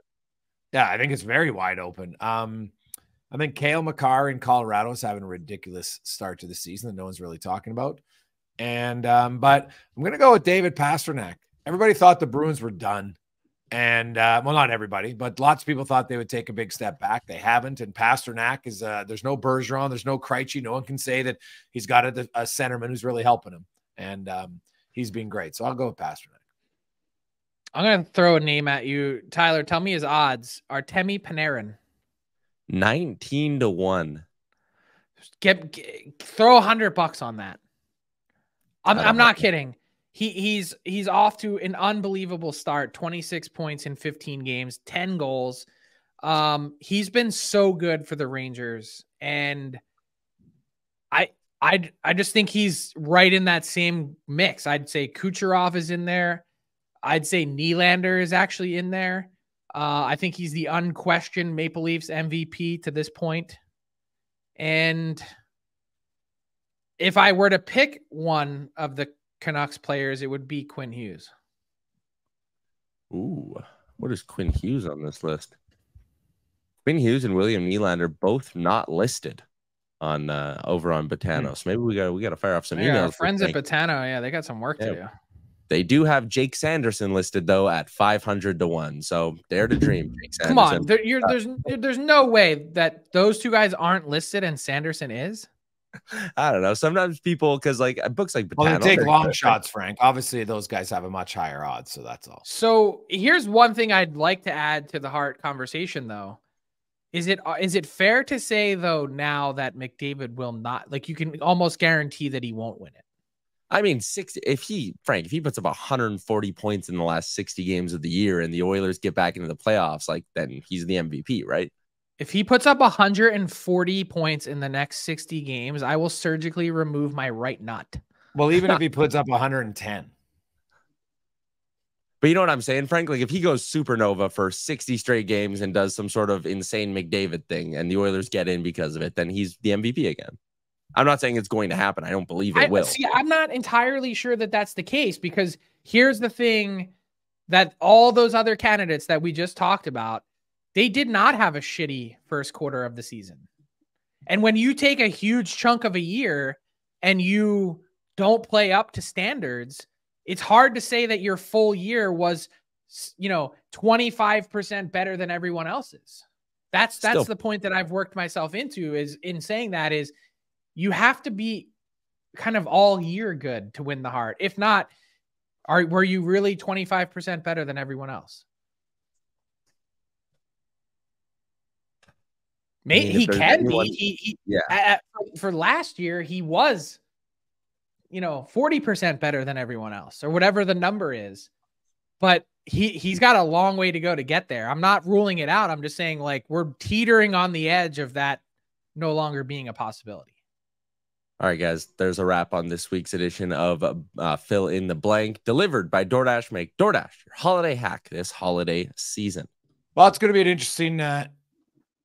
Yeah, I think it's very wide open. I think Cale Makar in Colorado is having a ridiculous start to the season that no one's really talking about. And but I'm going to go with David Pastrnak. Everybody thought the Bruins were done. And well, not everybody, but lots of people thought they would take a big step back. They haven't. And Pastrnak is there's no Bergeron, there's no Krejci. No one can say that he's got a centerman who's really helping him. And he's been great. So I'll go with Pastrnak. I'm going to throw a name at you. Tyler, tell me his odds. Artemi Panarin. 19-1. Throw $100 on that. I'm not kidding. He's off to an unbelievable start. 26 points in 15 games, 10 goals. He's been so good for the Rangers, and I just think he's right in that same mix. I'd say Kucherov is in there. I'd say Nylander is actually in there. I think he's the unquestioned Maple Leafs MVP to this point. And if I were to pick one of the Canucks players, it would be Quinn Hughes. Ooh, what is Quinn Hughes on this list? Quinn Hughes and William Nylander both not listed on over on Betano. So maybe we got to fire off some emails. Our friends at Betano, yeah, they got some work to do. They do have Jake Sanderson listed though at 500-1. So dare to dream, Jake Sanderson. Come on, there's no way that those two guys aren't listed and Sanderson is. I don't know. Sometimes people, because like books like Well, they Botano, take long shots, Frank. Obviously, those guys have a much higher odds, so that's all. So here's one thing I'd like to add to the Hart conversation, though. Is it fair to say, though, now that McDavid will not, like, you can almost guarantee that he won't win it? I mean, if he puts up 140 points in the last 60 games of the year and the Oilers get back into the playoffs, like, then he's the MVP, right? If he puts up 140 points in the next 60 games, I will surgically remove my right nut. Well, even if he puts up 110. But you know what I'm saying, Frank? Like, if he goes supernova for 60 straight games and does some sort of insane McDavid thing and the Oilers get in because of it, then he's the MVP again. I'm not saying it's going to happen. I don't believe it will. See, I'm not entirely sure that that's the case, because here's the thing, that all those other candidates that we just talked about, they did not have a shitty first quarter of the season. And when you take a huge chunk of a year and you don't play up to standards, it's hard to say that your full year was, 25% better than everyone else's. That's the point that I've worked myself into, is in saying that is you have to be kind of all year good to win the Hart. If not, were you really 25% better than everyone else? Maybe he can be. For last year, he was, 40% better than everyone else, or whatever the number is. But he's got a long way to go to get there. I'm not ruling it out. I'm just saying, like, we're teetering on the edge of that no longer being a possibility. All right, guys, there's a wrap on this week's edition of Fill in the Blank, delivered by DoorDash. Make DoorDash your holiday hack this holiday season. Well, it's going to be an interesting, next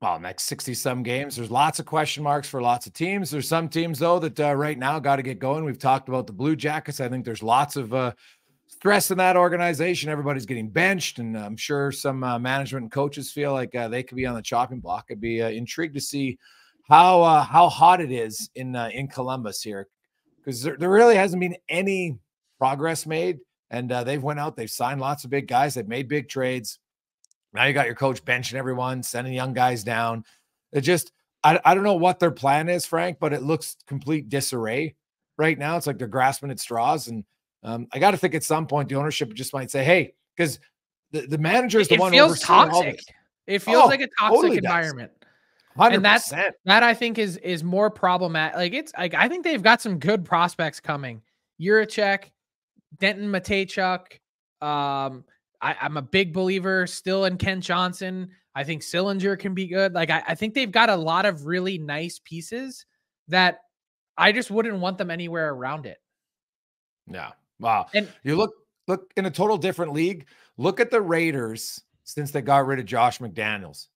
60-some games. There's lots of question marks for lots of teams. There's some teams, though, that right now got to get going. We've talked about the Blue Jackets. I think there's lots of stress in that organization. Everybody's getting benched, and I'm sure some management and coaches feel like they could be on the chopping block. I'd be intrigued to see how hot it is in Columbus here, because there really hasn't been any progress made, and they've went out, they've signed lots of big guys, they've made big trades. Now you got your coach benching everyone, sending young guys down. It just, I don't know what their plan is, Frank, but it looks complete disarray right now. It's like they're grasping at straws, and I got to think at some point the ownership just might say, hey, because the manager is the one who feels toxic. It feels like a toxic environment. 100%. And that I think is more problematic. Like, it's like, I think they've got some good prospects coming. Juracek, Denton Matejchuk. I'm a big believer still in Kent Johnson. I think Sillinger can be good. Like, I think they've got a lot of really nice pieces that I just wouldn't want them anywhere around it. Yeah. Wow. And you look in a total different league. Look at the Raiders since they got rid of Josh McDaniels,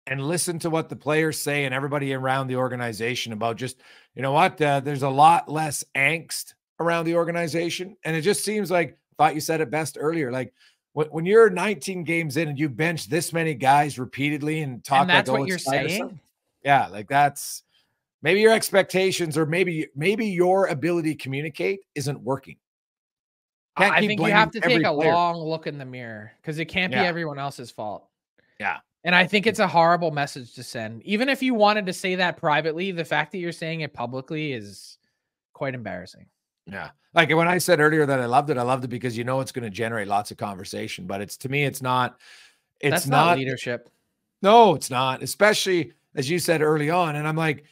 and listen to what the players say and everybody around the organization about just, there's a lot less angst around the organization. And it just seems like, I thought you said it best earlier, like when you're 19 games in and you bench this many guys repeatedly and talk, and that's what you're saying. Yeah. Like, that's maybe your expectations, or maybe your ability to communicate isn't working. I think you have to take a long look in the mirror, because it can't be everyone else's fault. Yeah. And I think it's a horrible message to send. Even if you wanted to say that privately, the fact that you're saying it publicly is quite embarrassing. Yeah. Like when I said earlier that I loved it because it's going to generate lots of conversation, but to me, it's not leadership. No, it's not, especially as you said early on. And I'm like,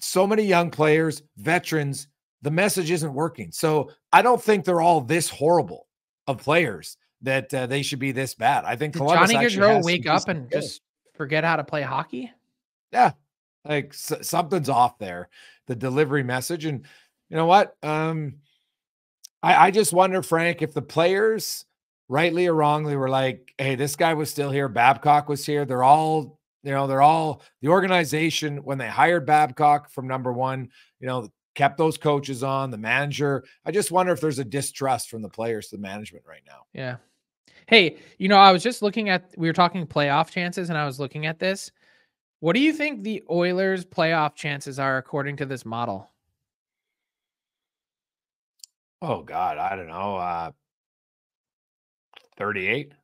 so many young players, veterans, the message isn't working. So I don't think they're all this horrible of players that they should be this bad. I think Columbus Johnny Gaudreau wake up and just forget how to play hockey. Yeah. Like something's off there, the delivery message. And you know what? I just wonder, Frank, if the players, rightly or wrongly, were like, hey, this guy was still here, Babcock was here. They're all the organization, when they hired Babcock from number one, kept those coaches on, the manager. I just wonder if there's a distrust from the players to the management right now. Yeah. Hey, I was just looking we were talking playoff chances, and I was looking at this. What do you think the Oilers' playoff chances are according to this model? Oh, God, I don't know. 38?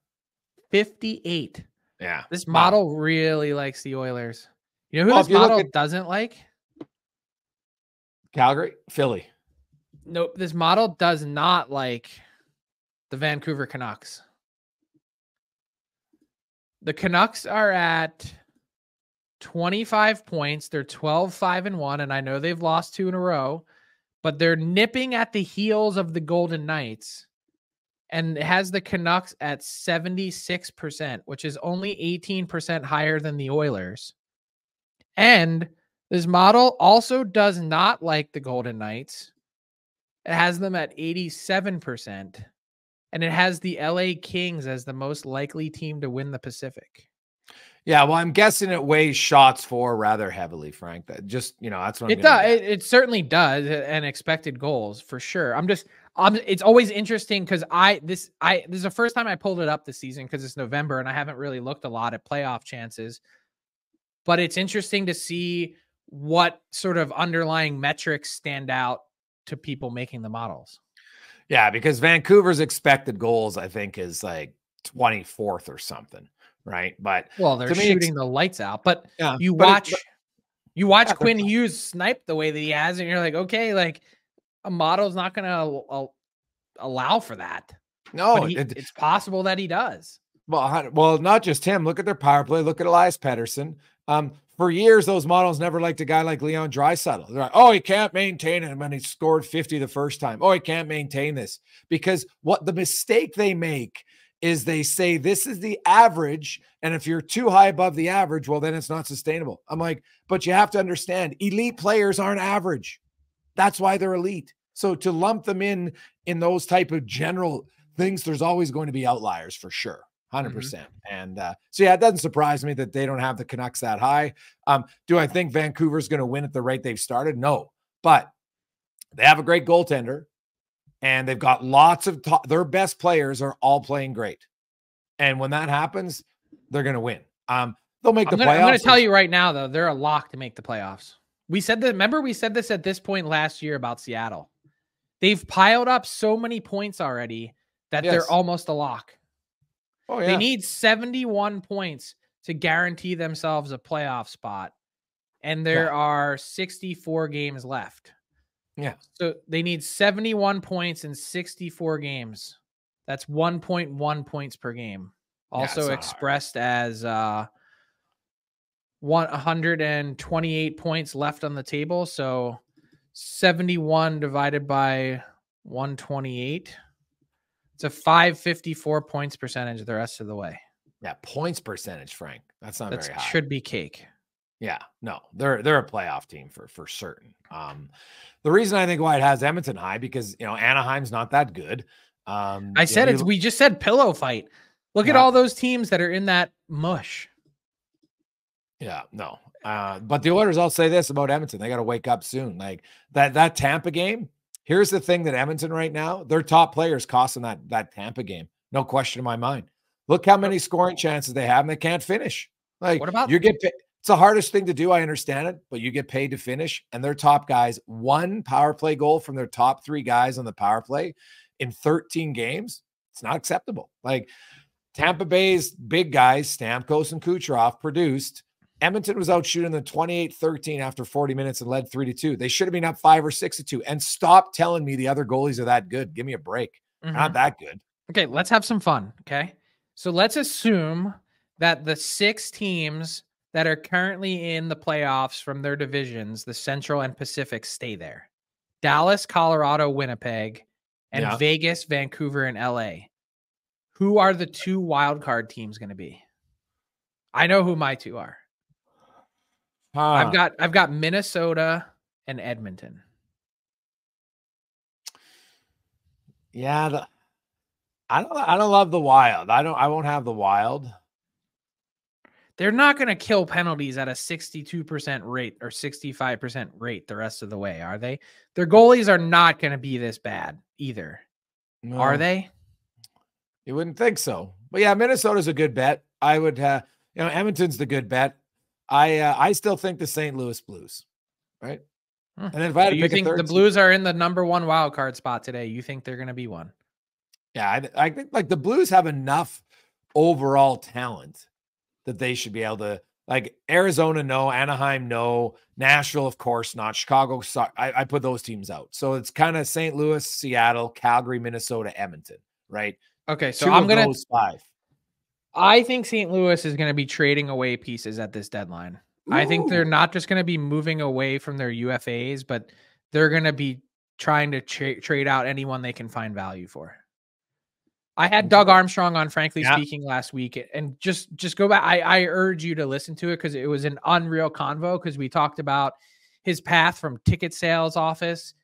58. Yeah. This model really likes the Oilers. You know who this model doesn't like? Calgary, Philly. Nope. This model does not like the Vancouver Canucks. The Canucks are at 25 points. They're 12-5-1, and I know they've lost 2 in a row, but they're nipping at the heels of the Golden Knights. And it has the Canucks at 76%, which is only 18% higher than the Oilers. And this model also does not like the Golden Knights. It has them at 87%. And it has the LA Kings as the most likely team to win the Pacific. Yeah, well, I'm guessing it weighs shots for rather heavily, Frank. That just, that's what it does. It certainly does, and expected goals for sure. It's always interesting because this is the first time I pulled it up this season because it's November and I haven't really looked a lot at playoff chances. But it's interesting to see what sort of underlying metrics stand out to people making the models. Yeah, because Vancouver's expected goals, I think, is like 24th or something, right? But they're shooting the lights out. But yeah, you watch Quinn Hughes snipe the way that he has, and you're like, okay, like a model's not going to allow for that. No, it's possible that he does. Well, not just him. Look at their power play. Look at Elias Pettersson. For years, those models never liked a guy like Leon Draisaitl. They're like, oh, he can't maintain it when he scored 50 the first time. Oh, he can't maintain this. Because what the mistake they make is they say this is the average, and if you're too high above the average, well, then it's not sustainable. I'm like, but you have to understand, elite players aren't average. That's why they're elite. So to lump them in those type of general things, there's always going to be outliers for sure. 100%. And so, yeah, it doesn't surprise me that they don't have the Canucks that high. Do I think Vancouver's going to win at the rate they've started? No, but they have a great goaltender and they've got lots of their best players are all playing great. And when that happens, they're going to win. They'll make the playoffs. I'm going to tell you right now, though, they're a lock to make the playoffs. We said that. Remember, we said this at this point last year about Seattle. They've piled up so many points already that they're almost a lock. Oh, yeah. They need 71 points to guarantee themselves a playoff spot. And there are 64 games left. Yeah. So they need 71 points in 64 games. That's 1.1 points per game. Also expressed as 128 points left on the table. So 71 divided by 128. It's a 554 points percentage the rest of the way. Yeah, points percentage, Frank. That's not very high. Should be cake. Yeah, no, they're a playoff team for certain. The reason I think why it has Edmonton high because Anaheim's not that good. I said we just said pillow fight. Look at all those teams that are in that mush. Yeah, no. But the Oilers, I'll say this about Edmonton. They got to wake up soon. Like that Tampa game. Here's the thing that Edmonton right now, their top players cost them that Tampa game. No question in my mind. Look how many scoring chances they have and they can't finish. Like what about you get paid. It's the hardest thing to do. I understand it, but you get paid to finish. And their top guys, 1 power play goal from their top 3 guys on the power play in 13 games. It's not acceptable. Like Tampa Bay's big guys, Stamkos and Kucherov, produced. Edmonton was out shooting them 28-13 after 40 minutes and led 3-2. They should have been up 5 or 6-2. And stop telling me the other goalies are that good. Give me a break. Not that good. Okay, let's have some fun. Okay. So let's assume that the 6 teams that are currently in the playoffs from their divisions, the Central and Pacific, stay there. Dallas, Colorado, Winnipeg, and Vegas, Vancouver, and LA. Who are the 2 wildcard teams going to be? I know who my 2 are. I've got Minnesota and Edmonton. Yeah, I don't love the Wild. I won't have the Wild. They're not going to kill penalties at a 62% rate or 65% rate the rest of the way, are they? Their goalies are not going to be this bad either. No. Are they? You wouldn't think so. But yeah, Minnesota's a good bet. I would Edmonton's the good bet. I still think the St. Louis Blues, right? And then if I had to pick think the Blues are in the number 1 wild card spot today, you think they're going to be one? Yeah, I think like the Blues have enough overall talent that they should be able to Like Arizona, no. Anaheim, no. Nashville, of course not. Chicago, I put those teams out. So it's kind of St. Louis, Seattle, Calgary, Minnesota, Edmonton, right? Okay, so Two I'm of gonna. those 5. I think St. Louis is going to be trading away pieces at this deadline. Ooh. I think they're not just going to be moving away from their UFAs, but they're going to be trying to trade out anyone they can find value for. I had Doug Armstrong on Frankly Speaking last week, and just go back. I urge you to listen to it because it was an unreal convo, because we talked about his path from ticket sales office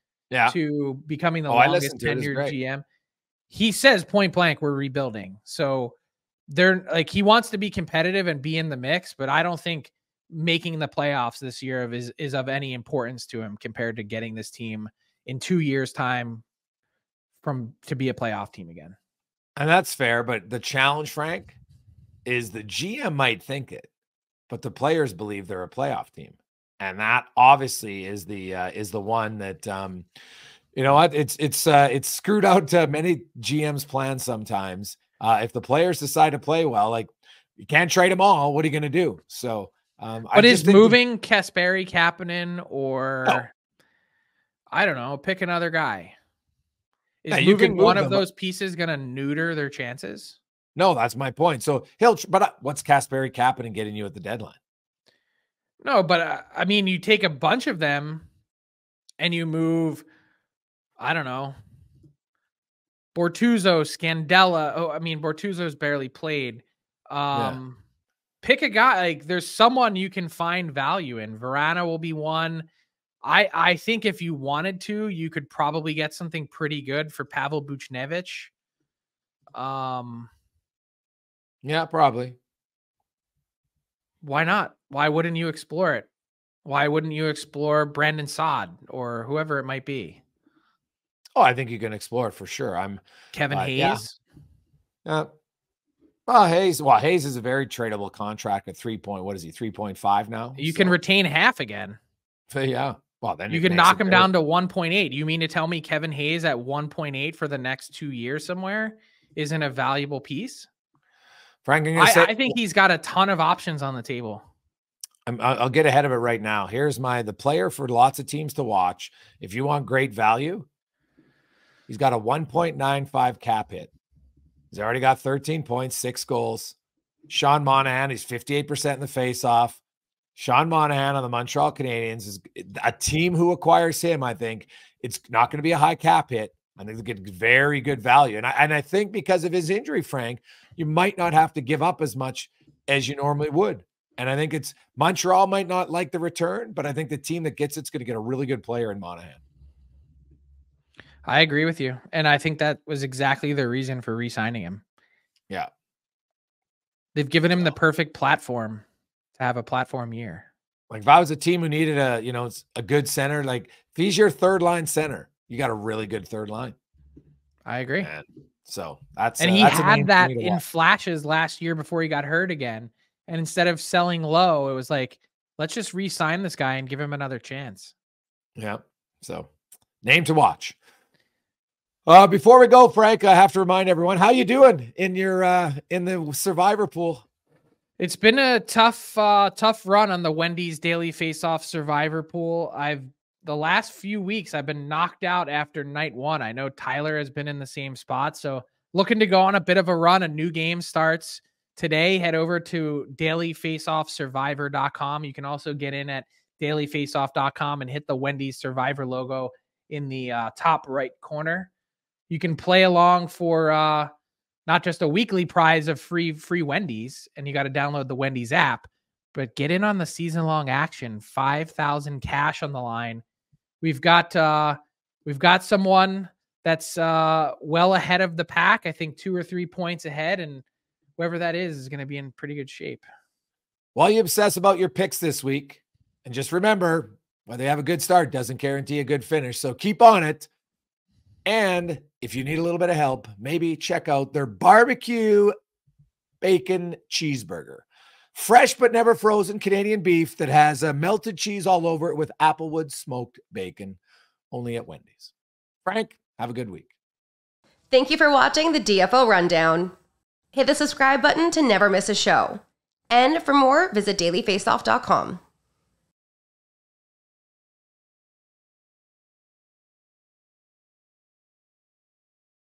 to becoming the longest tenured GM. He says point blank, we're rebuilding. So they're like, he wants to be competitive and be in the mix, but I don't think making the playoffs this year is of any importance to him compared to getting this team in 2 years' time to be a playoff team again. And that's fair, but the challenge, Frank, is the GM might think it, but the players believe they're a playoff team, and that obviously is the one that you know what, it's screwed out many GMs' plans sometimes. If the players decide to play well, like, you can't trade them all. What are you going to do? So, but is moving Kasperi Kapanen, or I don't know, pick another guy. Is moving one of those pieces going to neuter their chances? No, that's my point. So but what's Kasperi Kapanen getting you at the deadline? No, but I mean, you take a bunch of them and you move, I don't know, Bortuzzo, Scandella. Oh, I mean, Bortuzzo's barely played. Pick a guy. Like, there's someone you can find value in. Verana will be one. I think if you wanted to, you could probably get something pretty good for Pavel Buchnevich. Yeah, probably. Why not? Why wouldn't you explore it? Why wouldn't you explore Brandon Saad or whoever it might be? Oh, I think you can explore it for sure. Kevin Hayes. Yeah. Well, Hayes is a very tradable contract at 3.5 now. You can retain half again. So, yeah. Well, then you can knock him down to 1.8. You mean to tell me Kevin Hayes at 1.8 for the next 2 years somewhere isn't a valuable piece? Frank, I think he's got a ton of options on the table. I'll get ahead of it right now. Here's the player for lots of teams to watch. If you want great value, he's got a 1.95 cap hit. He's already got 13 points, 6 goals. Sean Monahan, he's 58% in the faceoff. Sean Monahan on the Montreal Canadiens is a team who acquires him. I think it's not going to be a high cap hit. I think they get very good value. And I think because of his injury, Frank, you might not have to give up as much as you normally would. And I think Montreal might not like the return, but I think the team that gets it's going to get a really good player in Monahan. I agree with you. And I think that was exactly the reason for re-signing him. Yeah. They've given him the perfect platform to have a platform year. Like, if I was a team who needed a good center, like if he's your third line center, you got a really good third line. I agree. And so that's he had that in flashes last year before he got hurt again. And instead of selling low, it was like, let's just re-sign this guy and give him another chance. Yeah. So, name to watch. Before we go, Frank, I have to remind everyone, how you doing in your in the survivor pool? It's been a tough run on the Wendy's Daily Faceoff survivor pool. The last few weeks I've been knocked out after night 1. I know Tyler has been in the same spot, so looking to go on a bit of a run. A new game starts today. Head over to dailyfaceoffsurvivor.com. You can also get in at dailyfaceoff.com and hit the Wendy's Survivor logo in the top right corner. You can play along for not just a weekly prize of free Wendy's, and you got to download the Wendy's app, but get in on the season-long action. 5,000 cash on the line. We've got someone that's well ahead of the pack. I think 2 or 3 points ahead, and whoever that is going to be in pretty good shape. While you obsess about your picks this week, and just remember, whether you have a good start doesn't guarantee a good finish. So keep on it. And if you need a little bit of help, maybe check out their barbecue bacon cheeseburger. Fresh but never frozen Canadian beef that has melted cheese all over it with applewood smoked bacon. Only at Wendy's. Frank, have a good week. Thank you for watching the DFO Rundown. Hit the subscribe button to never miss a show. And for more, visit dailyfaceoff.com.